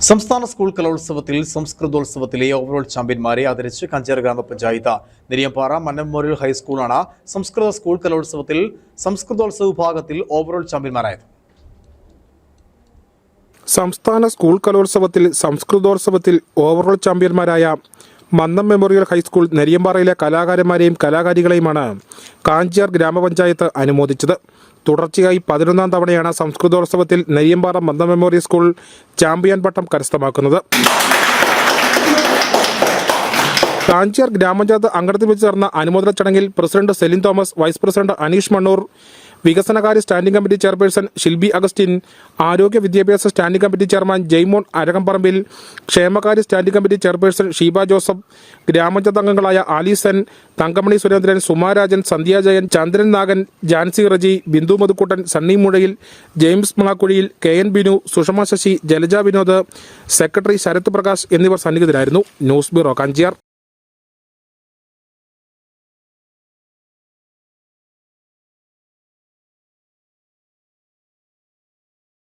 സംസ്ഥാന സ്കൂൾ കലോത്സവത്തിൽ സംസ്കൃതോത്സവത്തിലെ ഓവറോൾ ചാമ്പ്യന്മാരെ ആദരിച്ച് കഞ്ചേർ ഗ്രാമപഞ്ചായത്ത് നെരിയമ്പാറ മന്നം മെമ്മോറിയൽ ഹൈസ്കൂളാണ് സംസ്കൃത സ്കൂൾ കലോത്സവത്തിൽ സംസ്കൃതോത്സവ വിഭാഗത്തിൽ ഓവറോൾ ചാമ്പ്യന്മാരായത്. സംസ്ഥാന സ്കൂൾ കലോത്സവത്തിൽ സംസ്കൃതോത്സവത്തിൽ ഓവറോൾ ചാമ്പ്യന്മാരായ മന്നം മെമ്മോറിയൽ ഹൈസ്കൂൾ നെരിയമ്പാറയിലെ കലാകാരന്മാരെയും കലാകാരികളെയുമാണ് കാഞ്ചിയാർ ഗ്രാമപഞ്ചായത്ത് അനുമോദിച്ചത്. തുടർച്ചയായി 11ാം തവണയാണ് സംസ്കൃതോത്സവത്തിൽ Neriyampara Mannam memorial school champion പട്ടം കരസ്ഥമാക്കുന്നത്. കാഞ്ചിയാർ ഗ്രാമപഞ്ചായത്ത് അങ്കണത്തിൽ വെച്ച് ചേർന്ന അനുമോദന ചടങ്ങിൽ president Celine Thomas, vice president Aneesh Mannoor, വികസനകാര്യ standing committee chairperson Shilby Augustine, ആരോഗ്യ വിദ്യാഭ്യാസ standing committee chairman Jaimon Arakamparambil, ക്ഷേമകാര്യ standing committee chairperson Sheeba Joseph, ഗ്രാമപഞ്ചായത്ത് അംഗങ്ങളായ Alison, Thankamani Surendran, Sumarajan, Sandhya Jayan, Chandran Nagan, Jancy Reji, Bindu Madhukuttan, Sunny Muzhayil, James Manakkuzhiyil, KN Binu, Sushama Sasi, Jalaja Vinod, secretary Sarath Prakash എന്നിവർ സന്നിഹിതരായിരുന്നു. News bureau Kanchiyar.